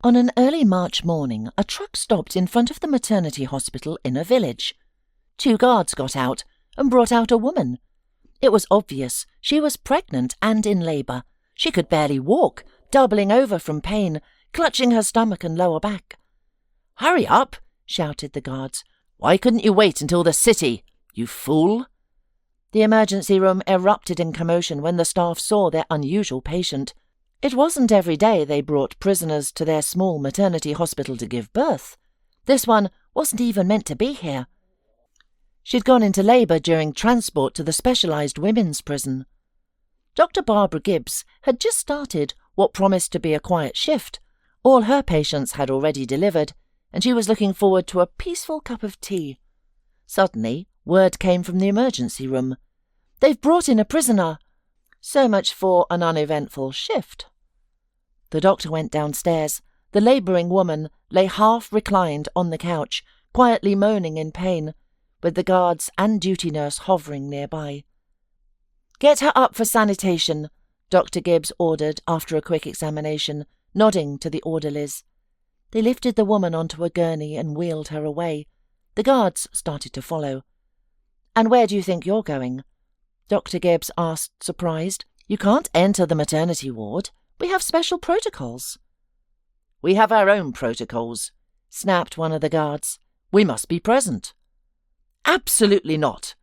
On an early March morning, a truck stopped in front of the maternity hospital in a village. 2 guards got out and brought out a woman. It was obvious she was pregnant and in labour. She could barely walk, doubling over from pain, clutching her stomach and lower back. "Hurry up!" shouted the guards. "Why couldn't you wait until the city, you fool?" The emergency room erupted in commotion when the staff saw their unusual patient. It wasn't every day they brought prisoners to their small maternity hospital to give birth. This one wasn't even meant to be here. She'd gone into labour during transport to the specialised women's prison. Dr. Barbara Gibbs had just started what promised to be a quiet shift. All her patients had already delivered, and she was looking forward to a peaceful cup of tea. Suddenly, word came from the emergency room. "They've brought in a prisoner." So much for an uneventful shift. The doctor went downstairs. The labouring woman lay half-reclined on the couch, quietly moaning in pain, with the guards and duty nurse hovering nearby. "Get her up for sanitation," Dr. Gibbs ordered after a quick examination, nodding to the orderlies. They lifted the woman onto a gurney and wheeled her away. The guards started to follow. "And where do you think you're going?" Dr. Gibbs asked, surprised. "You can't enter the maternity ward. We have special protocols." "We have our own protocols," snapped one of the guards. "We must be present." "Absolutely not,"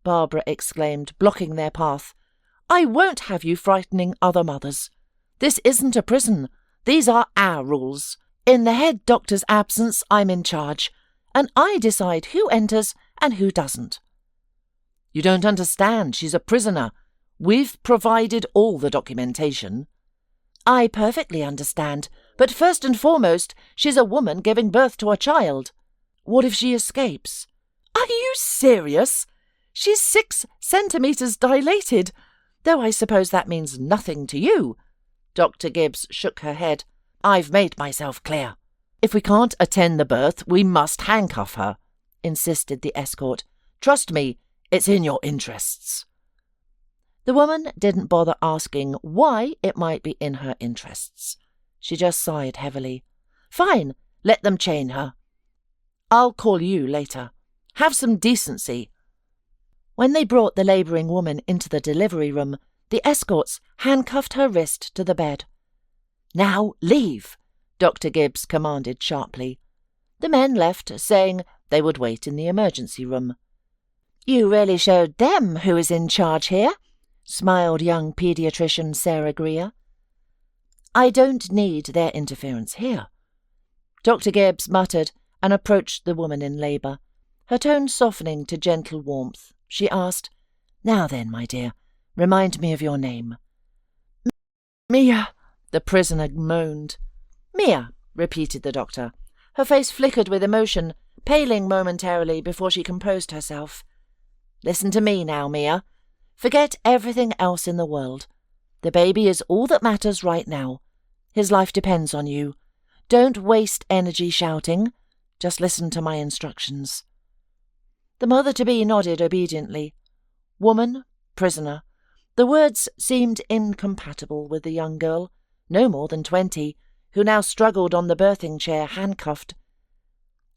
Barbara exclaimed, blocking their path. "I won't have you frightening other mothers. This isn't a prison. These are our rules. In the head doctor's absence, I'm in charge, and I decide who enters and who doesn't." "You don't understand. She's a prisoner. We've provided all the documentation." "I perfectly understand, but first and foremost, she's a woman giving birth to a child." "What if she escapes?" "Are you serious? She's 6 centimetres dilated, though I suppose that means nothing to you." Dr. Gibbs shook her head. "I've made myself clear. If we can't attend the birth, we must handcuff her," insisted the escort. "Trust me, it's in your interests." The woman didn't bother asking why it might be in her interests. She just sighed heavily. "Fine, let them chain her. I'll call you later. Have some decency." When they brought the labouring woman into the delivery room, the escorts handcuffed her wrist to the bed. "Now leave," Dr. Gibbs commanded sharply. The men left, saying they would wait in the emergency room. "You really showed them who is in charge here," smiled young paediatrician Sarah Greer. "I don't need their interference here." Dr. Gibbs muttered and approached the woman in labour. Her tone softening to gentle warmth, she asked, "Now then, my dear, remind me of your name." "Mia," the prisoner moaned. "Mia," repeated the doctor. Her face flickered with emotion, paling momentarily before she composed herself. "Listen to me now, Mia. Forget everything else in the world. The baby is all that matters right now. His life depends on you. Don't waste energy shouting. Just listen to my instructions." The mother-to-be nodded obediently. Woman, prisoner. The words seemed incompatible with the young girl, no more than 20, who now struggled on the birthing chair handcuffed.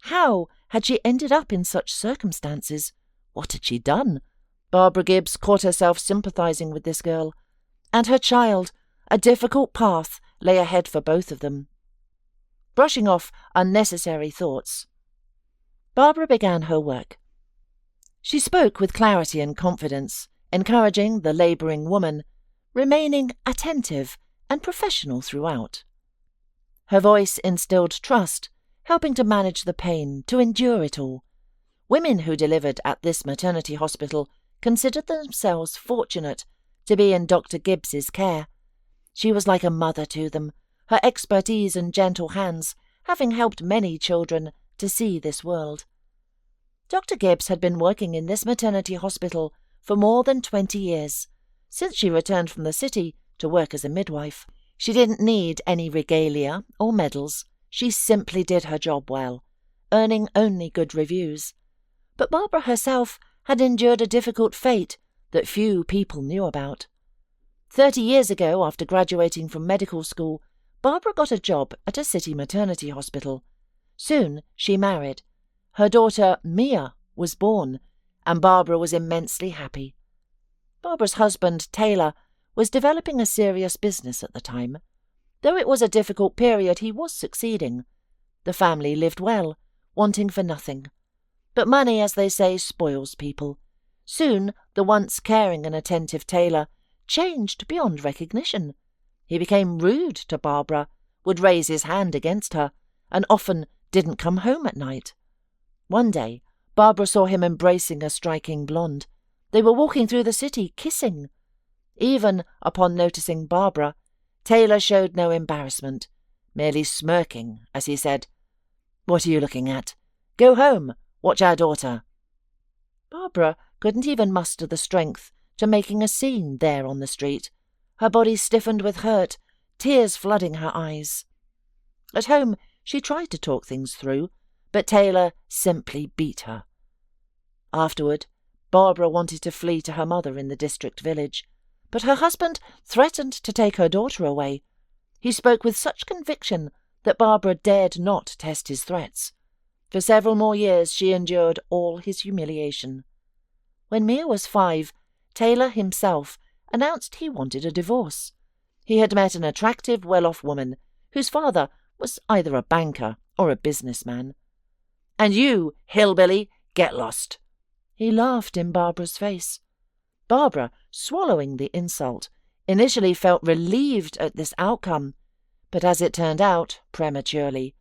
How had she ended up in such circumstances? What had she done? Barbara Gibbs caught herself sympathising with this girl. And her child. A difficult path lay ahead for both of them. Brushing off unnecessary thoughts, Barbara began her work. She spoke with clarity and confidence, encouraging the labouring woman, remaining attentive and professional throughout. Her voice instilled trust, helping to manage the pain, to endure it all. Women who delivered at this maternity hospital considered themselves fortunate to be in Dr. Gibbs's care. She was like a mother to them, her expertise and gentle hands having helped many children to see this world. Dr. Gibbs had been working in this maternity hospital for more than 20 years, since she returned from the city to work as a midwife. She didn't need any regalia or medals. She simply did her job well, earning only good reviews. But Barbara herself had endured a difficult fate that few people knew about. 30 years ago, after graduating from medical school, Barbara got a job at a city maternity hospital. Soon she married. Her daughter, Mia, was born, and Barbara was immensely happy. Barbara's husband, Taylor, was developing a serious business at the time. Though it was a difficult period, he was succeeding. The family lived well, wanting for nothing. But money, as they say, spoils people. Soon the once caring and attentive Taylor changed beyond recognition. He became rude to Barbara, would raise his hand against her, and often didn't come home at night. One day, Barbara saw him embracing a striking blonde. They were walking through the city, kissing. Even upon noticing Barbara, Taylor showed no embarrassment, merely smirking as he said, "What are you looking at? Go home, watch our daughter." Barbara couldn't even muster the strength to making a scene there on the street. Her body stiffened with hurt, tears flooding her eyes. At home, she tried to talk things through, but Taylor simply beat her. Afterward, Barbara wanted to flee to her mother in the district village, but her husband threatened to take her daughter away. He spoke with such conviction that Barbara dared not test his threats. For several more years she endured all his humiliation. When Mia was 5, Taylor himself announced he wanted a divorce. He had met an attractive, well-off woman whose father was either a banker or a businessman. "And you, hillbilly, get lost." He laughed in Barbara's face. Barbara, swallowing the insult, initially felt relieved at this outcome, but as it turned out, prematurely.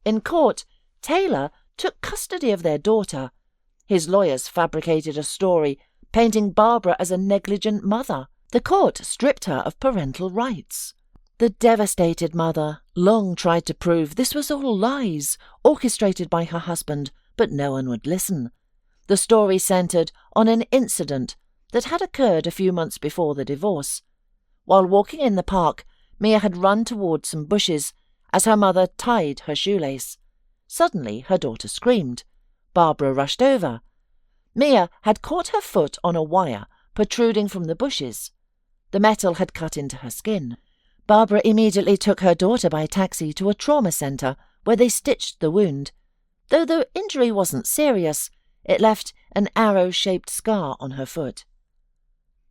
In court, Taylor took custody of their daughter. His lawyers fabricated a story, painting Barbara as a negligent mother. The court stripped her of parental rights. The devastated mother long tried to prove this was all lies, orchestrated by her husband, but no one would listen. The story centered on an incident that had occurred a few months before the divorce. While walking in the park, Mia had run toward some bushes as her mother tied her shoelace. Suddenly her daughter screamed. Barbara rushed over. Mia had caught her foot on a wire protruding from the bushes. The metal had cut into her skin. Barbara immediately took her daughter by taxi to a trauma centre where they stitched the wound. Though the injury wasn't serious, it left an arrow-shaped scar on her foot.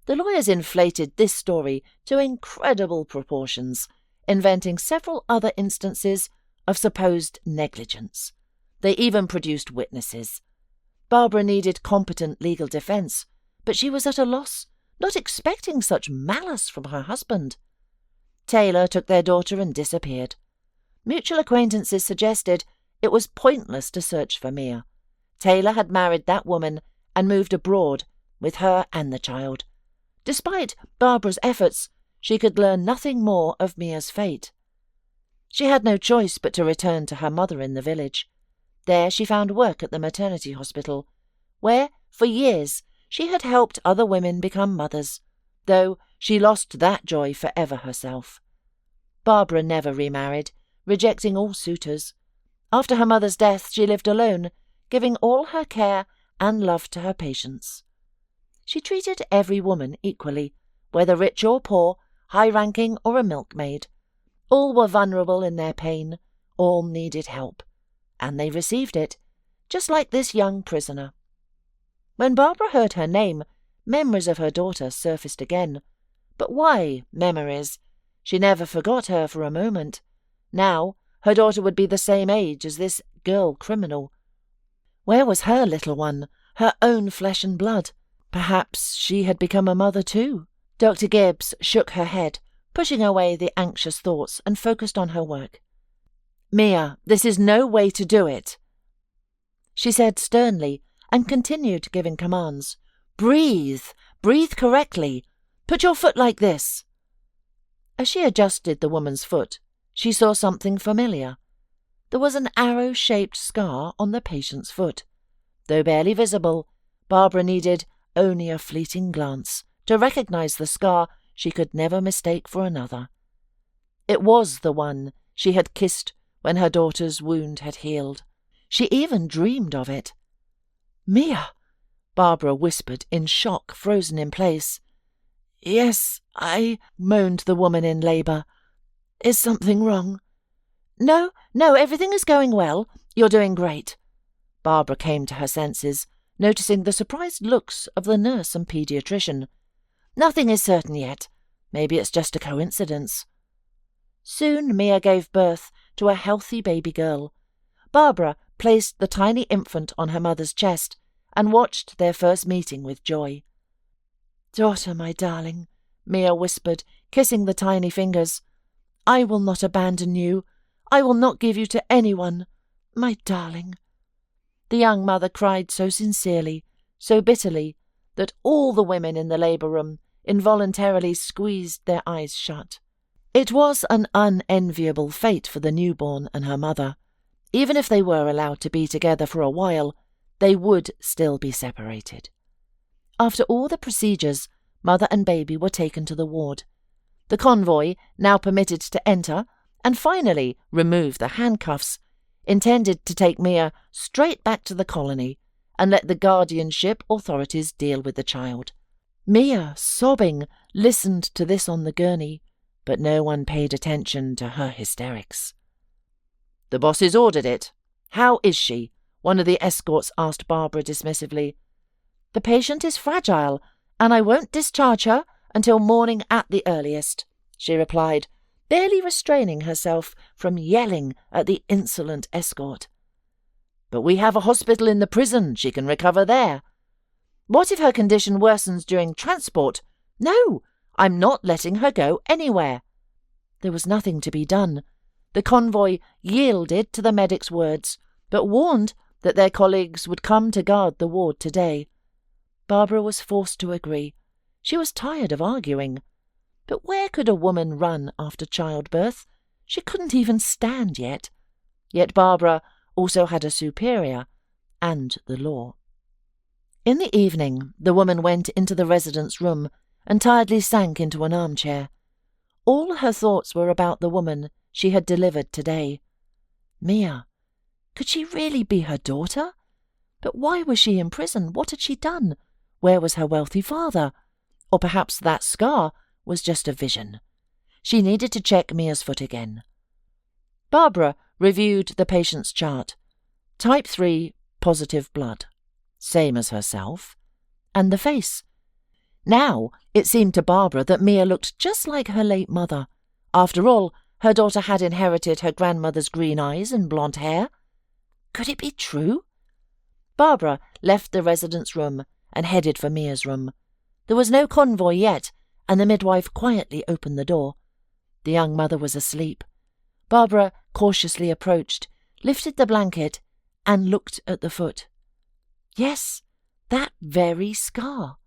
The lawyers inflated this story to incredible proportions, inventing several other instances of supposed negligence. They even produced witnesses. Barbara needed competent legal defence, but she was at a loss, not expecting such malice from her husband. Taylor took their daughter and disappeared. Mutual acquaintances suggested it was pointless to search for Mia. Taylor had married that woman and moved abroad with her and the child. Despite Barbara's efforts, she could learn nothing more of Mia's fate. She had no choice but to return to her mother in the village. There she found work at the maternity hospital, where, for years, she had helped other women become mothers, though she lost that joy forever herself. Barbara never remarried, rejecting all suitors. After her mother's death, she lived alone, giving all her care and love to her patients. She treated every woman equally, whether rich or poor, high-ranking or a milkmaid. All were vulnerable in their pain, all needed help, and they received it, just like this young prisoner. When Barbara heard her name, memories of her daughter surfaced again. But why memories? She never forgot her for a moment. Now her daughter would be the same age as this girl criminal. Where was her little one, her own flesh and blood? Perhaps she had become a mother too. Dr. Gibbs shook her head, pushing away the anxious thoughts, and focused on her work. "Mia, this is no way to do it," she said sternly, and continued giving commands. "Breathe! Breathe correctly! Put your foot like this." As she adjusted the woman's foot, she saw something familiar. There was an arrow-shaped scar on the patient's foot. Though barely visible, Barbara needed only a fleeting glance to recognize the scar she could never mistake for another. It was the one she had kissed when her daughter's wound had healed. She even dreamed of it. "Mia!" Barbara whispered in shock, frozen in place. "Yes, I," moaned the woman in labour. Is something wrong?" No, everything is going well. You're doing great." Barbara came to her senses, noticing the surprised looks of the nurse and paediatrician. "Nothing is certain yet. Maybe it's just a coincidence." Soon Mia gave birth to a healthy baby girl. Barbara placed the tiny infant on her mother's chest and watched their first meeting with joy. "Daughter, my darling," Mia whispered, kissing the tiny fingers. "I will not abandon you. I will not give you to anyone, my darling." The young mother cried so sincerely, so bitterly, that all the women in the labour room involuntarily squeezed their eyes shut. It was an unenviable fate for the newborn and her mother. Even if they were allowed to be together for a while, they would still be separated. After all the procedures, mother and baby were taken to the ward. The convoy, now permitted to enter, and finally remove the handcuffs, intended to take Mia straight back to the colony and let the guardianship authorities deal with the child. Mia, sobbing, listened to this on the gurney, but no one paid attention to her hysterics. "The bosses ordered it. How is she?" one of the escorts asked Barbara dismissively. "The patient is fragile, and I won't discharge her until morning at the earliest," she replied, barely restraining herself from yelling at the insolent escort. "But we have a hospital in the prison. She can recover there." "What if her condition worsens during transport?" "No, I'm not letting her go anywhere." There was nothing to be done. The convoy yielded to the medic's words, but warned that their colleagues would come to guard the ward today. Barbara was forced to agree. She was tired of arguing. But where could a woman run after childbirth? She couldn't even stand yet. Yet Barbara also had a superior and the law. In the evening, the woman went into the resident's room and tiredly sank into an armchair. All her thoughts were about the woman she had delivered today. Mia. Could she really be her daughter? But why was she in prison? What had she done? Where was her wealthy father? Or perhaps that scar was just a vision. She needed to check Mia's foot again. Barbara reviewed the patient's chart. Type 3 positive blood. Same as herself. And the face. Now it seemed to Barbara that Mia looked just like her late mother. After all, her daughter had inherited her grandmother's green eyes and blonde hair. Could it be true? Barbara left the resident's room and headed for Mia's room. There was no convoy yet, and the midwife quietly opened the door. The young mother was asleep. Barbara cautiously approached, lifted the blanket, and looked at the foot. Yes, that very scar.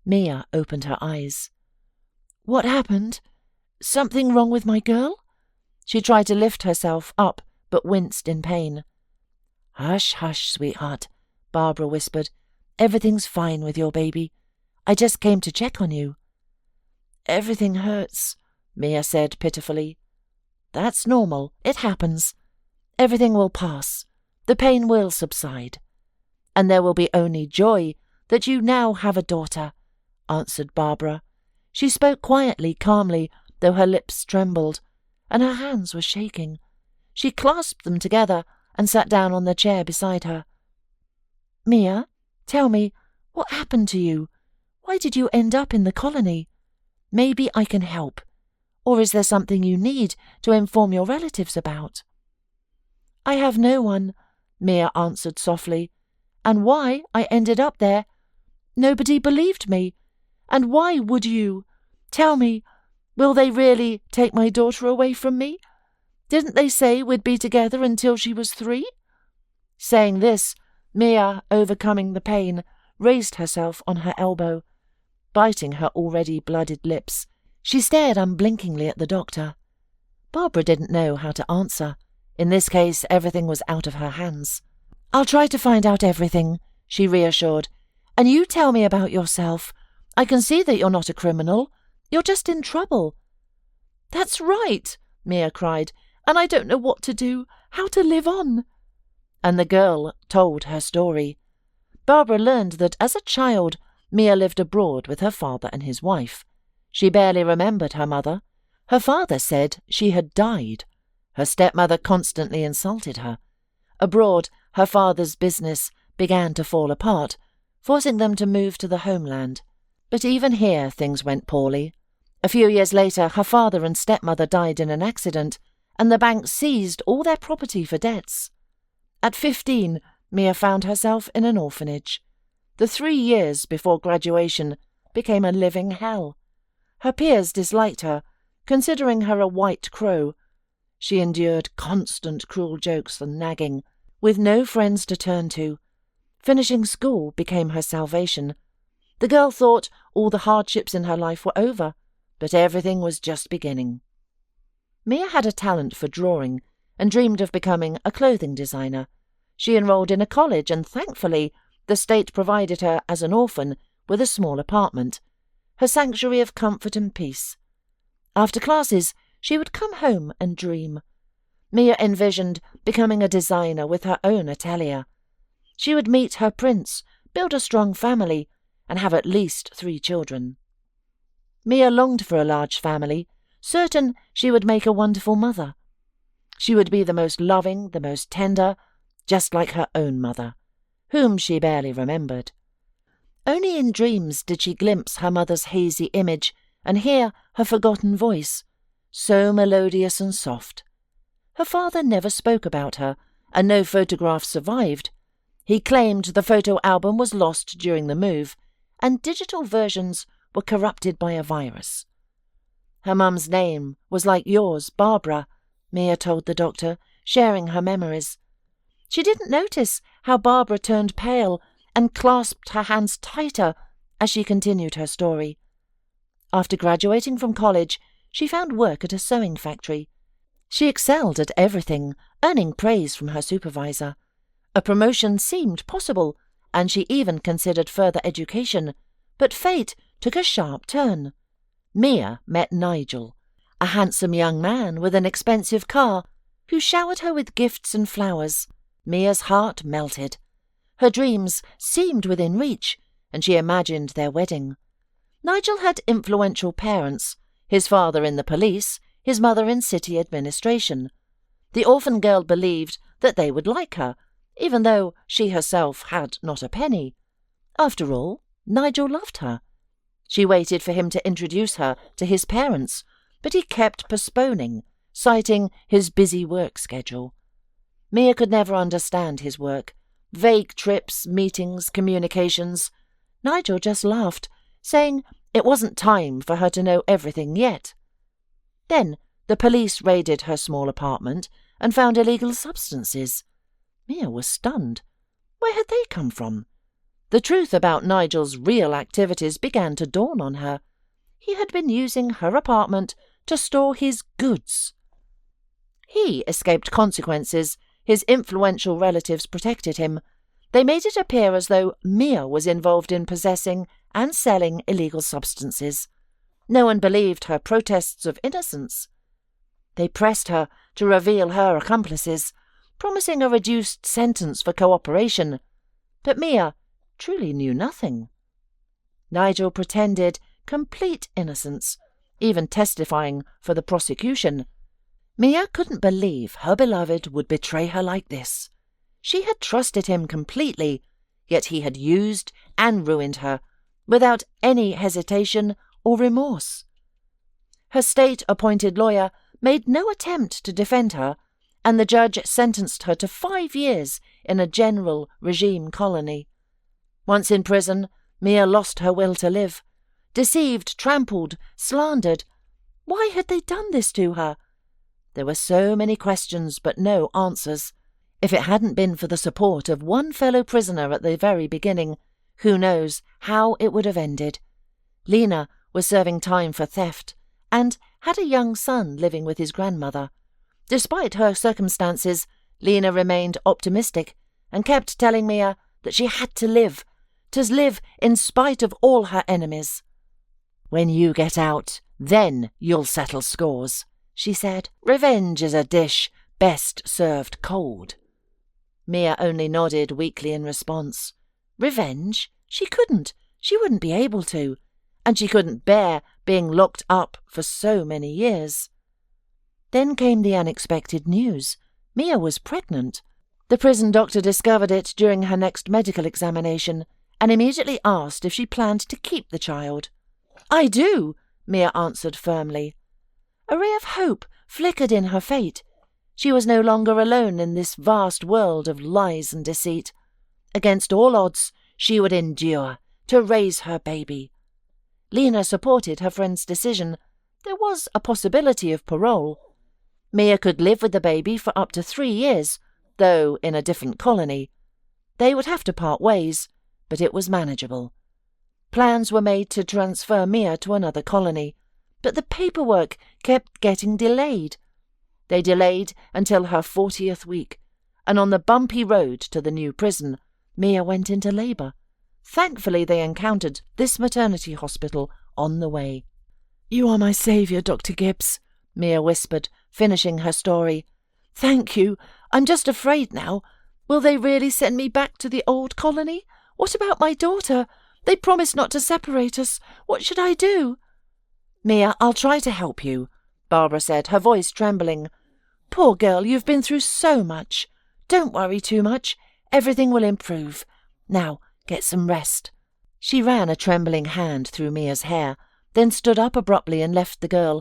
Mia opened her eyes. What happened? Something wrong with my girl? She tried to lift herself up, but winced in pain. Hush, hush, sweetheart, Barbara whispered. Everything's fine with your baby. I just came to check on you. Everything hurts, Mia said pitifully. That's normal. It happens. Everything will pass. The pain will subside. And there will be only joy that you now have a daughter, answered Barbara. She spoke quietly, calmly, though her lips trembled, and her hands were shaking. She clasped them together and sat down on the chair beside her. Mia, tell me, what happened to you? Why did you end up in the colony? Maybe I can help. Or is there something you need to inform your relatives about? I have no one, Mia answered softly. And why I ended up there? Nobody believed me. And why would you? Tell me, will they really take my daughter away from me? Didn't they say we'd be together until she was 3? Saying this, Mia, overcoming the pain, raised herself on her elbow. Biting her already blooded lips, she stared unblinkingly at the doctor. Barbara didn't know how to answer. In this case, everything was out of her hands. I'll try to find out everything, she reassured. And you tell me about yourself. I can see that you're not a criminal. You're just in trouble. That's right, Mia cried. And I don't know what to do, how to live on. And the girl told her story. Barbara learned that as a child, Mia lived abroad with her father and his wife. She barely remembered her mother. Her father said she had died. Her stepmother constantly insulted her. Abroad, her father's business began to fall apart, forcing them to move to the homeland. But even here things went poorly. A few years later, her father and stepmother died in an accident, and the bank seized all their property for debts. At 15, Mia found herself in an orphanage. The 3 years before graduation became a living hell. Her peers disliked her, considering her a white crow. She endured constant cruel jokes and nagging, with no friends to turn to. Finishing school became her salvation. The girl thought all the hardships in her life were over, but everything was just beginning. Mia had a talent for drawing and dreamed of becoming a clothing designer. She enrolled in a college and, thankfully, the state provided her as an orphan with a small apartment, her sanctuary of comfort and peace. After classes, she would come home and dream. Mia envisioned becoming a designer with her own atelier. She would meet her prince, build a strong family, and have at least 3 children. Mia longed for a large family, certain she would make a wonderful mother. She would be the most loving, the most tender, just like her own mother, whom she barely remembered. Only in dreams did she glimpse her mother's hazy image and hear her forgotten voice, so melodious and soft. Her father never spoke about her, and no photographs survived. He claimed the photo album was lost during the move, and digital versions were corrupted by a virus. Her mum's name was like yours, Barbara, Mia told the doctor, sharing her memories. She didn't notice how Barbara turned pale and clasped her hands tighter as she continued her story. After graduating from college, she found work at a sewing factory. She excelled at everything, earning praise from her supervisor. A promotion seemed possible, and she even considered further education, but fate took a sharp turn. Mia met Nigel, a handsome young man with an expensive car, who showered her with gifts and flowers. Mia's heart melted. Her dreams seemed within reach, and she imagined their wedding. Nigel had influential parents, his father in the police, his mother in city administration. The orphan girl believed that they would like her, even though she herself had not a penny. After all, Nigel loved her. She waited for him to introduce her to his parents, but he kept postponing, citing his busy work schedule. Mia could never understand his work. Vague trips, meetings, communications. Nigel just laughed, saying it wasn't time for her to know everything yet. Then the police raided her small apartment and found illegal substances. Mia was stunned. Where had they come from? The truth about Nigel's real activities began to dawn on her. He had been using her apartment to store his goods. He escaped consequences. His influential relatives protected him. They made it appear as though Mia was involved in possessing and selling illegal substances. No one believed her protests of innocence. They pressed her to reveal her accomplices, promising a reduced sentence for cooperation. But Mia truly knew nothing. Nigel pretended complete innocence, even testifying for the prosecution. Mia couldn't believe her beloved would betray her like this. She had trusted him completely, yet he had used and ruined her, without any hesitation or remorse. Her state-appointed lawyer made no attempt to defend her, and the judge sentenced her to 5 years in a general regime colony. Once in prison, Mia lost her will to live. Deceived, trampled, slandered. Why had they done this to her? There were so many questions, but no answers. If it hadn't been for the support of one fellow prisoner at the very beginning, who knows how it would have ended. Lena was serving time for theft, and had a young son living with his grandmother. Despite her circumstances, Lena remained optimistic, and kept telling Mia that she had to live in spite of all her enemies. "When you get out, then you'll settle scores," she said. "Revenge is a dish best served cold." Mia only nodded weakly in response. Revenge? She couldn't. She wouldn't be able to. And she couldn't bear being locked up for so many years. Then came the unexpected news. Mia was pregnant. The prison doctor discovered it during her next medical examination and immediately asked if she planned to keep the child. "I do," Mia answered firmly. A ray of hope flickered in her fate. She was no longer alone in this vast world of lies and deceit. Against all odds, she would endure to raise her baby. Lena supported her friend's decision. There was a possibility of parole. Mia could live with the baby for up to 3 years, though in a different colony. They would have to part ways, but it was manageable. Plans were made to transfer Mia to another colony, but the paperwork kept getting delayed. They delayed until her 40th week, and on the bumpy road to the new prison, Mia went into labour. Thankfully, they encountered this maternity hospital on the way. "You are my saviour, Dr. Gibbs," Mia whispered, finishing her story. "Thank you. I'm just afraid now. Will they really send me back to the old colony? What about my daughter? They promised not to separate us. What should I do?" "Mia, I'll try to help you," Barbara said, her voice trembling. "Poor girl, you've been through so much. Don't worry too much. Everything will improve. Now, get some rest." She ran a trembling hand through Mia's hair, then stood up abruptly and left before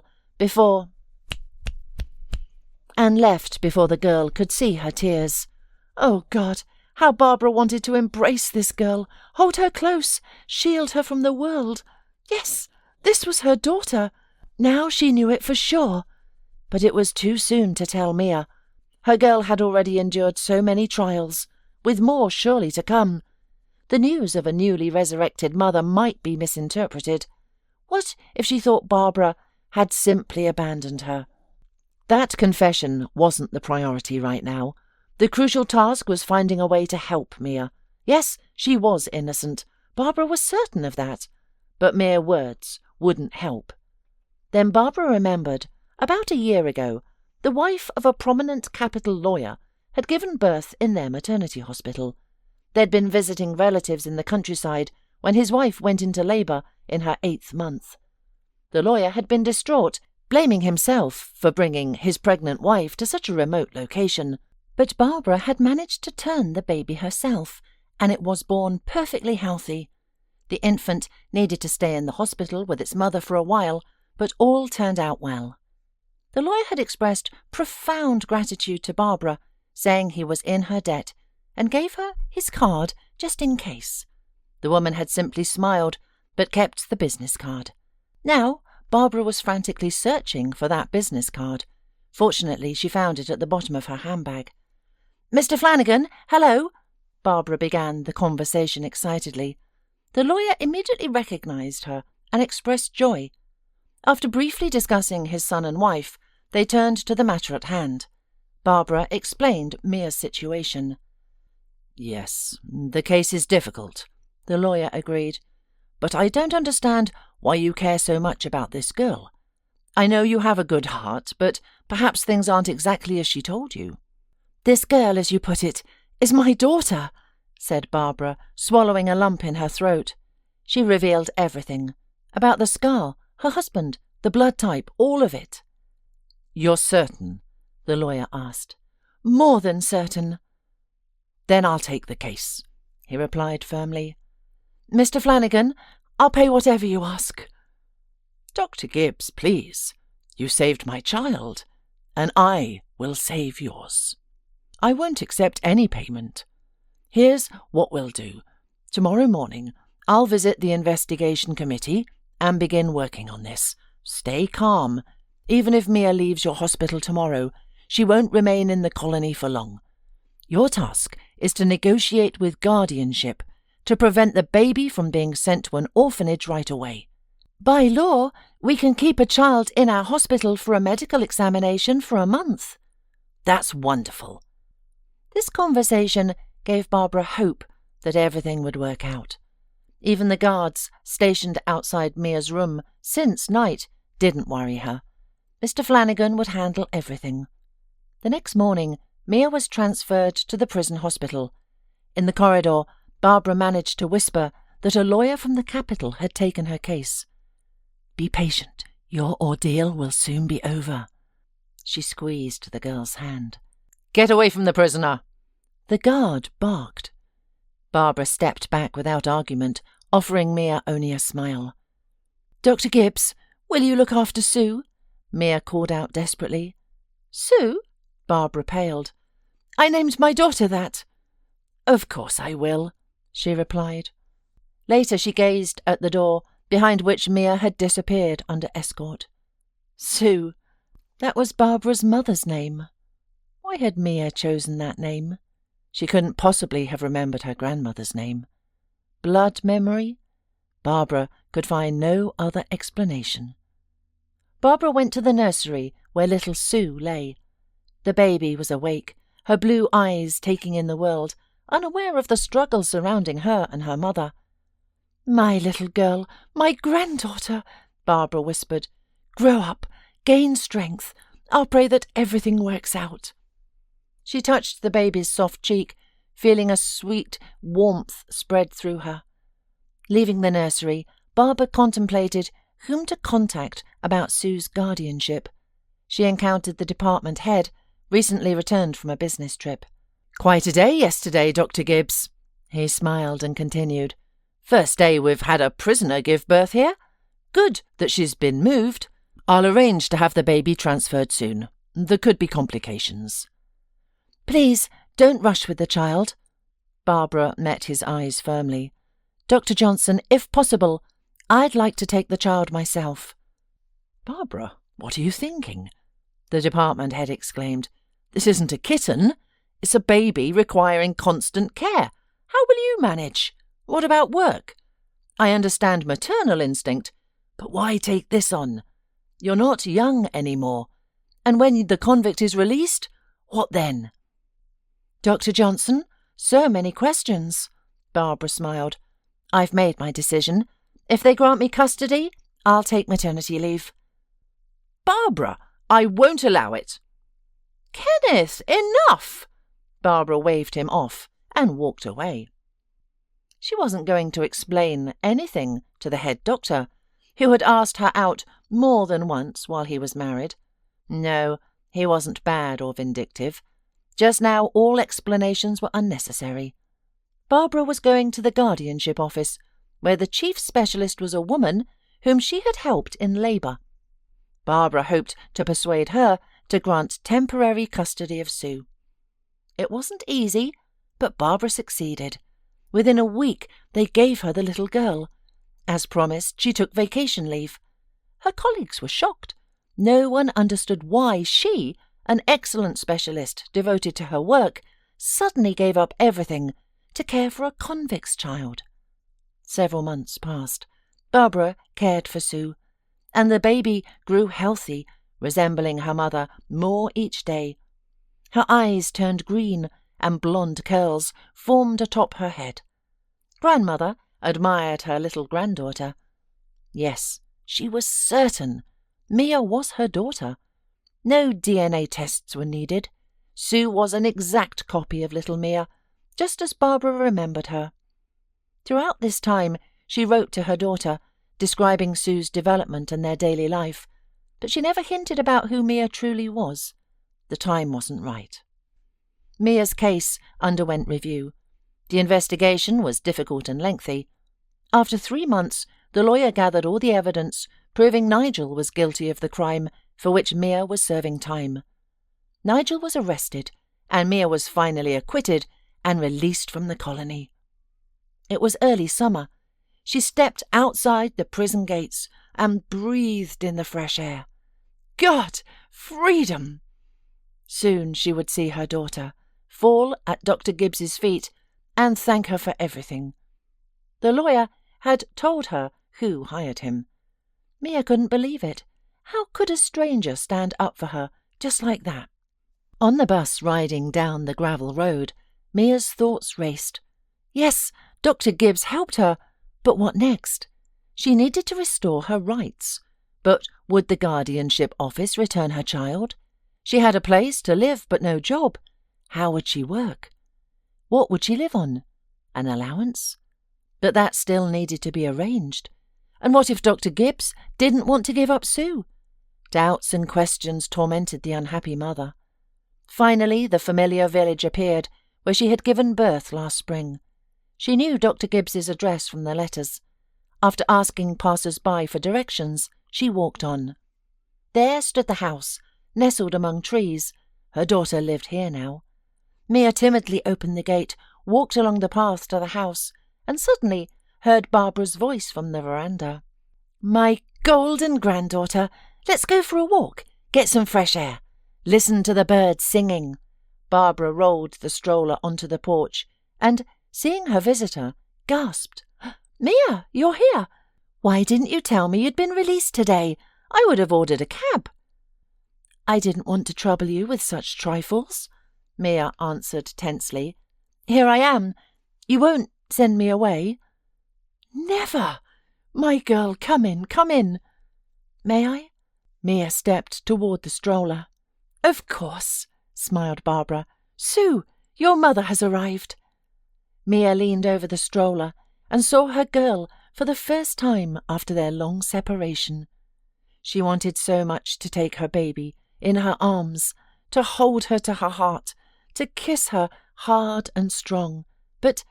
the girl could see her tears. Oh, God, how Barbara wanted to embrace this girl, hold her close, shield her from the world. Yes, this was her daughter. Now she knew it for sure. But it was too soon to tell Mia. Her girl had already endured so many trials, with more surely to come. The news of a newly resurrected mother might be misinterpreted. What if she thought Barbara had simply abandoned her? That confession wasn't the priority right now. The crucial task was finding a way to help Mia. Yes, she was innocent. Barbara was certain of that. But mere words wouldn't help. Then Barbara remembered, about a year ago, the wife of a prominent capital lawyer had given birth in their maternity hospital. They'd been visiting relatives in the countryside when his wife went into labour in her 8th month. The lawyer had been distraught, blaming himself for bringing his pregnant wife to such a remote location. But Barbara had managed to turn the baby herself, and it was born perfectly healthy. The infant needed to stay in the hospital with its mother for a while, but all turned out well. The lawyer had expressed profound gratitude to Barbara, saying he was in her debt, and gave her his card just in case. The woman had simply smiled, but kept the business card. Now, Barbara was frantically searching for that business card. Fortunately, she found it at the bottom of her handbag. "Mr. Flanagan, hello," Barbara began the conversation excitedly. The lawyer immediately recognized her and expressed joy. After briefly discussing his son and wife, they turned to the matter at hand. Barbara explained Mia's situation. "Yes, the case is difficult," the lawyer agreed. "But I don't understand why you care so much about this girl. I know you have a good heart, but perhaps things aren't exactly as she told you." "This girl, as you put it, is my daughter," said Barbara, swallowing a lump in her throat. She revealed everything. About the scar, her husband, the blood type, all of it. "You're certain?" the lawyer asked. "More than certain." "Then I'll take the case," he replied firmly. "Mr. Flanagan, I'll pay whatever you ask." "Dr. Gibbs, please. You saved my child, and I will save yours. I won't accept any payment. Here's what we'll do. Tomorrow morning, I'll visit the investigation committee and begin working on this. Stay calm. Even if Mia leaves your hospital tomorrow, she won't remain in the colony for long. Your task is to negotiate with guardianship to prevent the baby from being sent to an orphanage right away. By law, we can keep a child in our hospital for a medical examination for a month." "That's wonderful." This conversation gave Barbara hope that everything would work out. Even the guards stationed outside Mia's room since night didn't worry her. Mr. Flanagan would handle everything. The next morning, Mia was transferred to the prison hospital. In the corridor, Barbara managed to whisper that a lawyer from the capital had taken her case. Be patient. Your ordeal will soon be over. She squeezed the girl's hand. Get away from the prisoner! The guard barked. Barbara stepped back without argument, offering Mia only a smile. Dr. Gibbs, will you look after Sue? Mia called out desperately. Sue? Barbara paled. I named my daughter that. Of course I will, she replied. Later she gazed at the door, behind which Mia had disappeared under escort. Sue. That was Barbara's mother's name. Why had Mia chosen that name? She couldn't possibly have remembered her grandmother's name. Blood memory? Barbara could find no other explanation. Barbara went to the nursery where little Sue lay. The baby was awake, her blue eyes taking in the world, unaware of the struggle surrounding her and her mother. My little girl, my granddaughter, Barbara whispered. Grow up, gain strength. I'll pray that everything works out. She touched the baby's soft cheek, feeling a sweet warmth spread through her. Leaving the nursery, Barbara contemplated whom to contact about Sue's guardianship. She encountered the department head, recently returned from a business trip. Quite a day yesterday, Dr. Gibbs. He smiled and continued. First day we've had a prisoner give birth here. Good that she's been moved. I'll arrange to have the baby transferred soon. There could be complications. Please, don't rush with the child. Barbara met his eyes firmly. Dr. Johnson, if possible, I'd like to take the child myself. Barbara, what are you thinking? The department head exclaimed. This isn't a kitten. It's a baby requiring constant care. How will you manage? What about work? I understand maternal instinct, but why take this on? You're not young anymore. And when the convict is released, what then? Dr. Johnson, so many questions. Barbara smiled. I've made my decision. If they grant me custody, I'll take maternity leave. Barbara, I won't allow it. Kenneth, enough! Barbara waved him off and walked away. She wasn't going to explain anything to the head doctor, who had asked her out more than once while he was married. No, he wasn't bad or vindictive. Just now all explanations were unnecessary. Barbara was going to the guardianship office, where the chief specialist was a woman whom she had helped in labour. Barbara hoped to persuade her to grant temporary custody of Sue. It wasn't easy, but Barbara succeeded. Within a week they gave her the little girl. As promised, she took vacation leave. Her colleagues were shocked. No one understood why she, an excellent specialist devoted to her work, suddenly gave up everything to care for a convict's child. Several months passed. Barbara cared for Sue, and the baby grew healthy, resembling her mother more each day. Her eyes turned green, and blonde curls formed atop her head. Grandmother admired her little granddaughter. Yes, she was certain Mia was her daughter. No DNA tests were needed. Sue was an exact copy of little Mia, just as Barbara remembered her. Throughout this time, she wrote to her daughter, describing Sue's development and their daily life, but she never hinted about who Mia truly was. The time wasn't right. Mia's case underwent review. The investigation was difficult and lengthy. After 3 months, the lawyer gathered all the evidence, proving Nigel was guilty of the crime for which Mia was serving time. Nigel was arrested, and Mia was finally acquitted and released from the colony. It was early summer. She stepped outside the prison gates and breathed in the fresh air. God! Freedom! Soon she would see her daughter, fall at Dr. Gibbs's feet, and thank her for everything. The lawyer had told her who hired him. Mia couldn't believe it. How could a stranger stand up for her just like that? On the bus riding down the gravel road, Mia's thoughts raced. Yes, Dr. Gibbs helped her, but what next? She needed to restore her rights. But would the guardianship office return her child? She had a place to live but no job. How would she work? What would she live on? An allowance? But that still needed to be arranged. And what if Dr. Gibbs didn't want to give up Sue? Doubts and questions tormented the unhappy mother. Finally, the familiar village appeared, where she had given birth last spring. She knew Dr. Gibbs's address from the letters. After asking passers-by for directions, she walked on. There stood the house, nestled among trees. Her daughter lived here now. Mia timidly opened the gate, walked along the path to the house, and suddenly heard Barbara's voice from the veranda. "My golden granddaughter, let's go for a walk, get some fresh air. Listen to the birds singing." Barbara rolled the stroller onto the porch and, seeing her visitor, gasped. "Mia, you're here. Why didn't you tell me you'd been released today? I would have ordered a cab." "I didn't want to trouble you with such trifles," Mia answered tensely. "Here I am. You won't send me away?" "Never! My girl, come in, come in." "May I?" Mia stepped toward the stroller. "Of course," smiled Barbara. "Sue, your mother has arrived." Mia leaned over the stroller and saw her girl for the first time after their long separation. She wanted so much to take her baby in her arms, to hold her to her heart, to kiss her hard and strong, but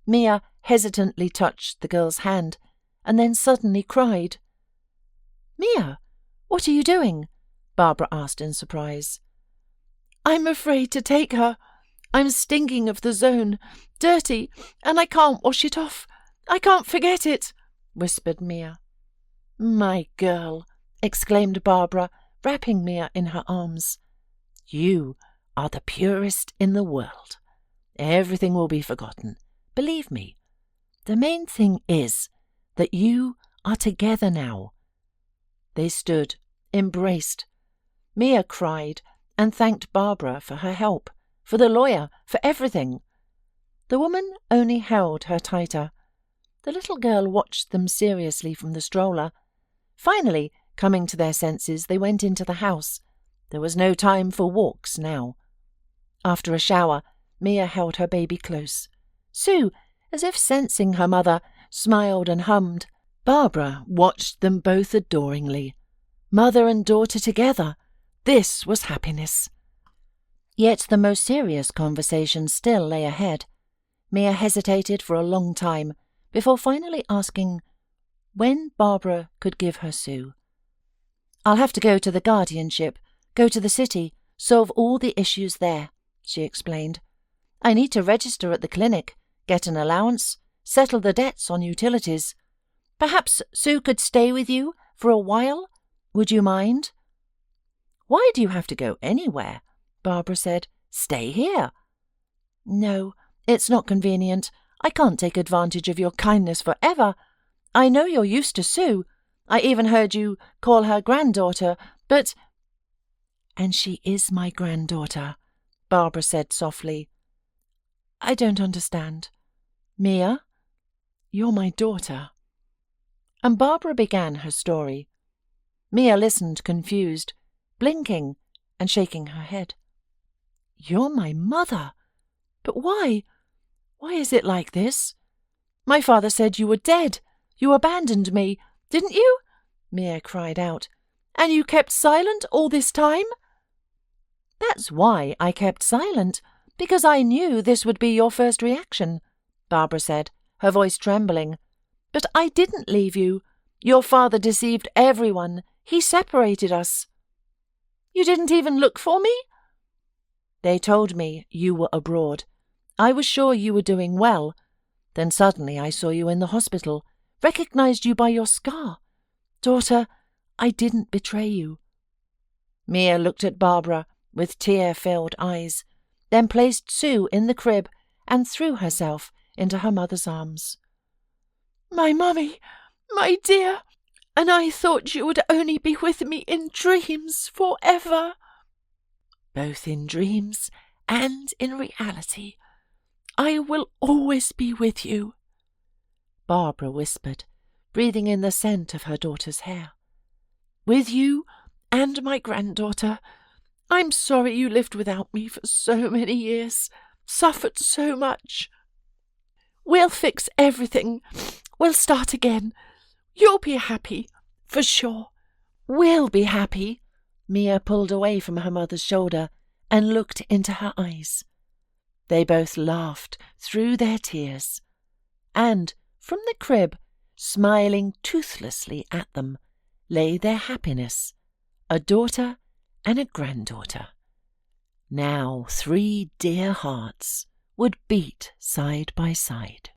Mia hesitantly touched the girl's hand and then suddenly cried. "Mia, what are you doing?" Barbara asked in surprise. "I'm afraid to take her. I'm stinking of the zone, dirty, and I can't wash it off. I can't forget it," whispered Mia. "My girl," exclaimed Barbara, wrapping Mia in her arms. "You are the purest in the world. Everything will be forgotten. Believe me. The main thing is that you are together now." They stood, embraced. Mia cried and thanked Barbara for her help, for the lawyer, for everything. The woman only held her tighter. The little girl watched them seriously from the stroller. Finally, coming to their senses, they went into the house. There was no time for walks now. After a shower, Mia held her baby close. Sue, as if sensing her mother, smiled and hummed. Barbara watched them both adoringly. Mother and daughter together. This was happiness. Yet the most serious conversation still lay ahead. Mia hesitated for a long time before finally asking when Barbara could give her Sue. "I'll have to go to the guardianship, go to the city, solve all the issues there," she explained. "I need to register at the clinic, get an allowance, settle the debts on utilities. Perhaps Sue could stay with you for a while? Would you mind?" "Why do you have to go anywhere?" Barbara said. "Stay here." "No, it's not convenient. I can't take advantage of your kindness forever. I know you're used to Sue. I even heard you call her granddaughter, but—" "And she is my granddaughter," Barbara said softly. "I don't understand. Mia, you're my daughter." And Barbara began her story. Mia listened confused, blinking and shaking her head. "You're my mother. But why? Why is it like this? My father said you were dead. You abandoned me, didn't you?" Mia cried out. "And you kept silent all this time?" "That's why I kept silent, because I knew this would be your first reaction," Barbara said, her voice trembling. "But I didn't leave you. Your father deceived everyone. He separated us." "You didn't even look for me?" "They told me you were abroad. I was sure you were doing well. Then suddenly I saw you in the hospital, recognized you by your scar. Daughter, I didn't betray you." Mia looked at Barbara with tear-filled eyes, then placed Sue in the crib and threw herself into her mother's arms. "My mummy, my dear, and I thought you would only be with me in dreams forever." "Both in dreams and in reality. I will always be with you," Barbara whispered, breathing in the scent of her daughter's hair. "With you and my granddaughter. I'm sorry you lived without me for so many years, suffered so much. We'll fix everything. We'll start again. You'll be happy, for sure. We'll be happy. Mia pulled away from her mother's shoulder and looked into her eyes. They both laughed through their tears. And from the crib, smiling toothlessly at them, lay their happiness, a daughter and a granddaughter. Now 3 dear hearts would beat side by side.